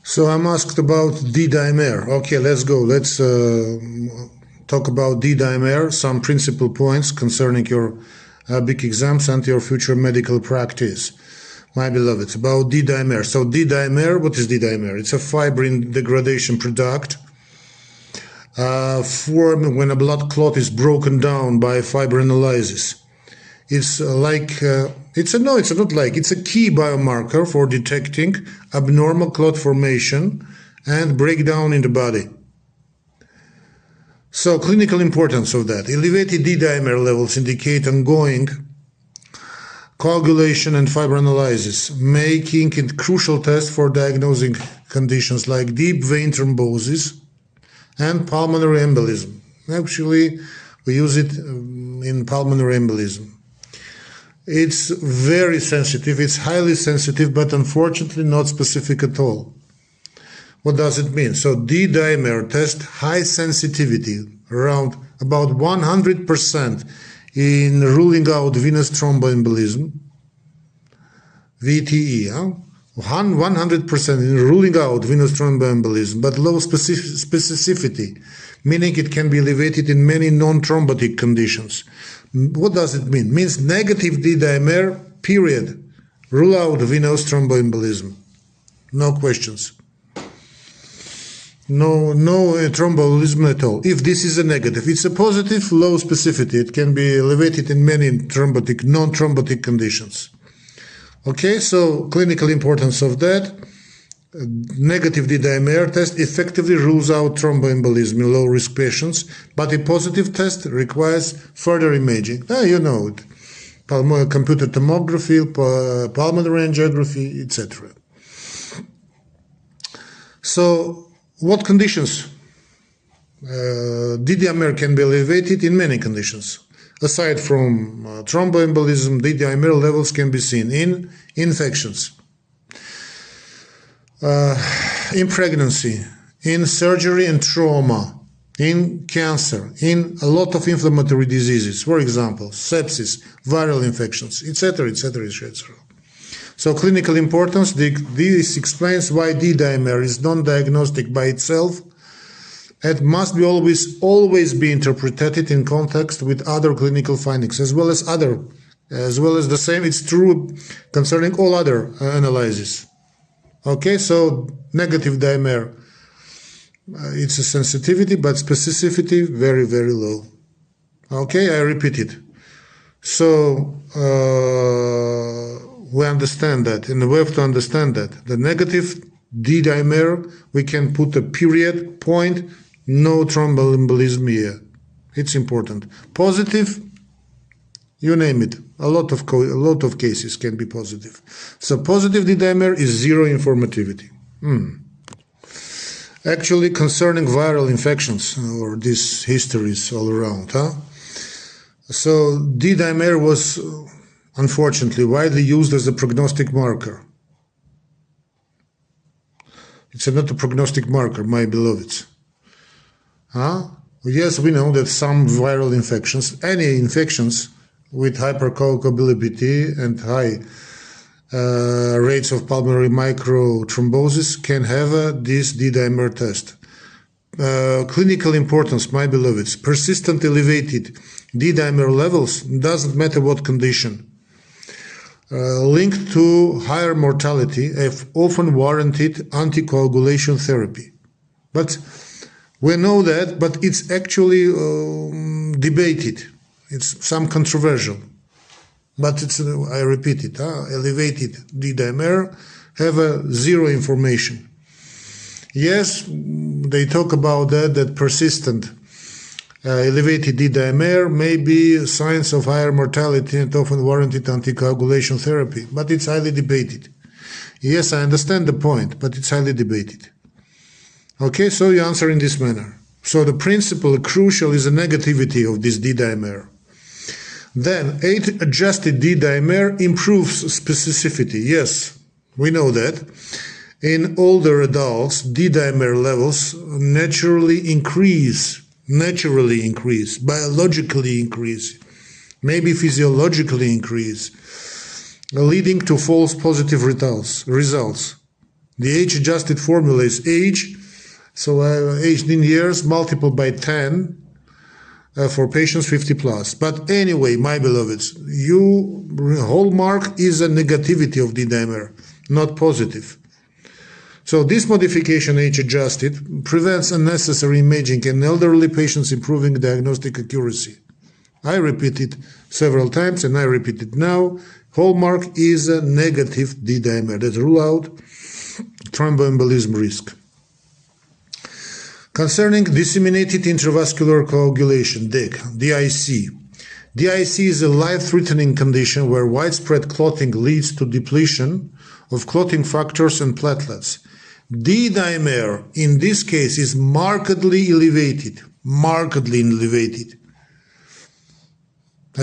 So I'm asked about D-dimer. Okay, let's go. Let's talk about D-dimer, some principal points concerning your big exams and your future medical practice. My beloveds, about D-dimer. So D-dimer, what is D-dimer? It's a fibrin degradation product formed when a blood clot is broken down by fibrinolysis. It's it's a key biomarker for detecting abnormal clot formation and breakdown in the body. So, clinical importance of that. Elevated D-dimer levels indicate ongoing coagulation and fibrinolysis, making it crucial test for diagnosing conditions like deep vein thrombosis and pulmonary embolism. Actually, we use it in pulmonary embolism. It's very sensitive, it's highly sensitive, but unfortunately not specific at all. What does it mean? So D-dimer test high sensitivity, around about 100% in ruling out venous thromboembolism, VTE, 100% in ruling out venous thromboembolism, but low specificity, meaning it can be elevated in many non-thrombotic conditions. What does it mean? It means negative D-dimer, period. Rule out venous thromboembolism. No questions. No thromboembolism at all. If this is a negative, it's a positive, low specificity. It can be elevated in many non-thrombotic conditions. Okay, so clinical importance of that. Negative D-dimer test effectively rules out thromboembolism in low-risk patients, but a positive test requires further imaging. You know it. Computer tomography, pulmonary angiography, etc. So, what conditions? D-dimer can be elevated in many conditions. Aside from thromboembolism, D-dimer levels can be seen in infections, in pregnancy, in surgery and trauma, in cancer, in a lot of inflammatory diseases, for example, sepsis, viral infections, etc., etc., etc. So clinical importance, this explains why D-dimer is non-diagnostic by itself and must be always be interpreted in context with other clinical findings, as well as the same. It's true concerning all other analyses. Okay, so negative dimer, it's a sensitivity, but specificity very, very low. Okay, I repeat it. So we understand that, and we have to understand that the negative D-dimer, we can put a period, point, no thromboembolism here. It's important. Positive, you name it. A lot of cases can be positive. So positive D-dimer is zero informativity. Actually, concerning viral infections or these histories all around, So D-dimer was unfortunately widely used as a prognostic marker. It's not a prognostic marker, my beloveds. Yes, we know that some viral infections, any infections with hypercoagulability and high rates of pulmonary microthrombosis can have this D-dimer test. Clinical importance, my beloveds, persistent elevated D-dimer levels, doesn't matter what condition, linked to higher mortality, have often warranted anticoagulation therapy. But we know that, but it's actually debated. It's some controversial. But it's, I repeat it, elevated D-dimer have zero information. Yes, they talk about that persistent elevated D-dimer may be signs of higher mortality and often warranted anticoagulation therapy, but it's highly debated. Yes, I understand the point, but it's highly debated. Okay, so you answer in this manner. So the principle crucial is the negativity of this D-dimer. Then, age-adjusted D-dimer improves specificity. Yes, we know that. In older adults, D-dimer levels naturally increase, biologically increase, maybe physiologically increase, leading to false positive results. The age-adjusted formula is age, so aged in years multiplied by 10 for patients 50 plus. But anyway, my beloveds, hallmark is a negativity of D-dimer, not positive. So this modification, age-adjusted, prevents unnecessary imaging in elderly patients, improving diagnostic accuracy. I repeat it several times, and I repeat it now. Hallmark is a negative D-dimer that rule out thromboembolism risk. Concerning disseminated intravascular coagulation, DIC. DIC is a life-threatening condition where widespread clotting leads to depletion of clotting factors and platelets. D-dimer, in this case, is markedly elevated.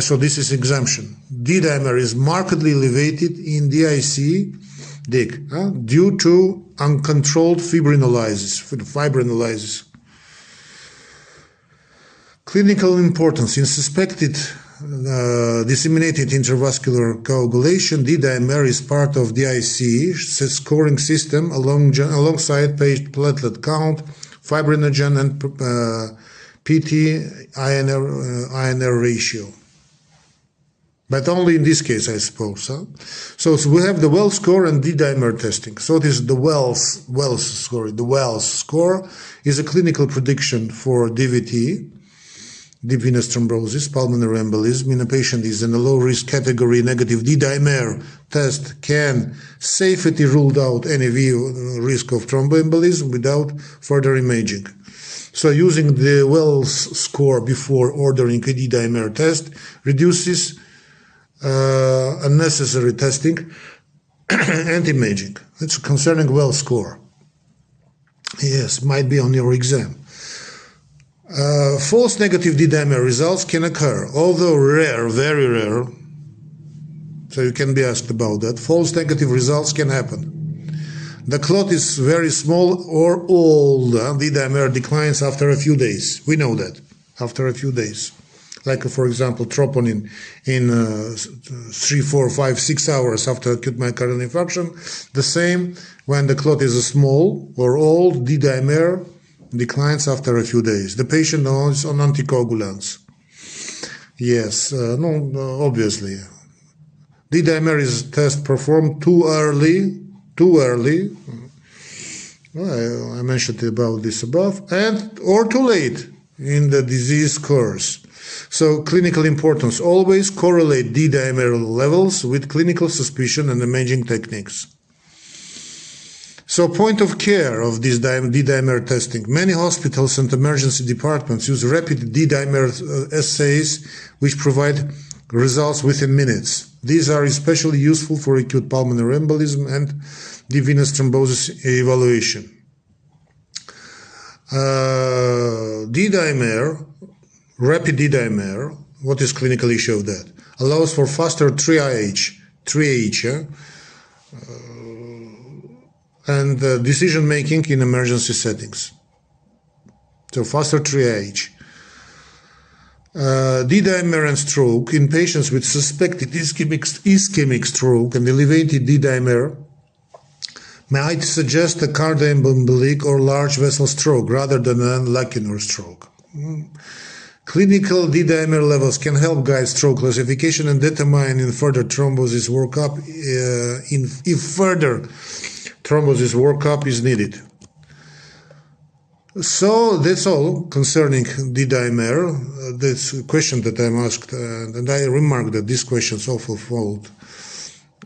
So this is exemption. D-dimer is markedly elevated in DIC, due to uncontrolled fibrinolysis. Clinical importance. In suspected disseminated intravascular coagulation, D-dimer is part of DIC scoring system alongside platelet count, fibrinogen, and PT-INR ratio. But only in this case, I suppose. So we have the Wells score and D-dimer testing. So this is the Wells score. The Wells score is a clinical prediction for DVT, deep venous thrombosis, pulmonary embolism. In a patient is in a low-risk category, negative D-dimer test can safely rule out any risk of thromboembolism without further imaging. So using the Wells score before ordering a D-dimer test reduces unnecessary testing and imaging. It's concerning Wells score. Yes, might be on your exam. False negative D-dimer results can occur, although rare, very rare. So you can be asked about that. False negative results can happen. The clot is very small or old. D-dimer declines after a few days. We know that, after a few days. Like, for example, troponin in 3, 4, 5, 6 hours after acute myocardial infarction. The same when the clot is small or old, D-dimer declines after a few days. The patient is on anticoagulants. Yes, obviously. D-dimer is test performed too early. I mentioned about this above, or too late in the disease course. So clinical importance, always correlate D-dimer levels with clinical suspicion and imaging techniques. So point of care of this D-dimer testing. Many hospitals and emergency departments use rapid D-dimer assays which provide results within minutes. These are especially useful for acute pulmonary embolism and deep venous thrombosis evaluation. D-dimer, rapid D-dimer, what is clinical issue of that? Allows for faster triage, and decision-making in emergency settings. So faster triage. D-dimer and stroke. In patients with suspected ischemic stroke and elevated D-dimer might suggest a cardioembolic or large vessel stroke rather than a lacunar stroke. Clinical D-dimer levels can help guide stroke classification and determine in further thrombosis workup if further thrombosis workup is needed. So that's all concerning D-dimer. That's a question that I'm asked, and I remarked that these questions often followed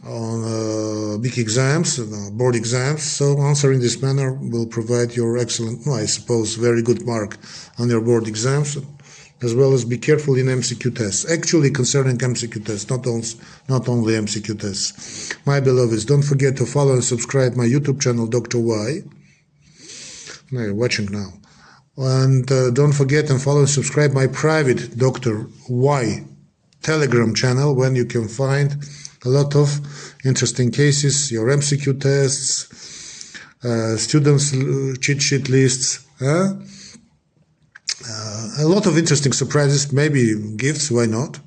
on big exams, board exams. So answering this manner will provide your excellent, I suppose, very good mark on your board exams, as well as be careful in MCQ tests. Actually, concerning MCQ tests, not only MCQ tests. My beloveds, don't forget to follow and subscribe my YouTube channel, Dr. Y. Now you're watching now. And don't forget and follow and subscribe my private Dr. Y Telegram channel, when you can find a lot of interesting cases, your MCQ tests, students' cheat sheet lists, a lot of interesting surprises, maybe gifts, why not?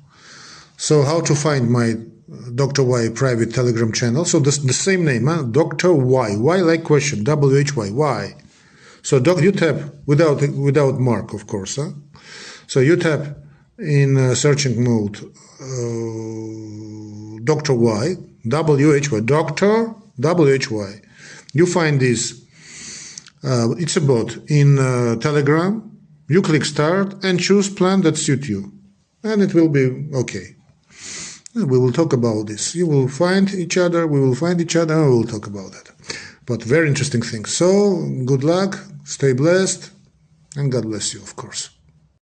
So how to find my Dr. Y private Telegram channel? So the same name, huh? Dr. Y. Y like question. W-H-Y. Y. So you tap without mark, of course. Huh? So you tap in searching mode Dr. Y, W-H-Y, Dr. W-H-Y. You find this. It's a bot in Telegram. You click start and choose plan that suits you. And it will be okay. We will talk about this. You will find each other, we will find each other, and we will talk about that. But very interesting thing. So, good luck, stay blessed, and God bless you, of course.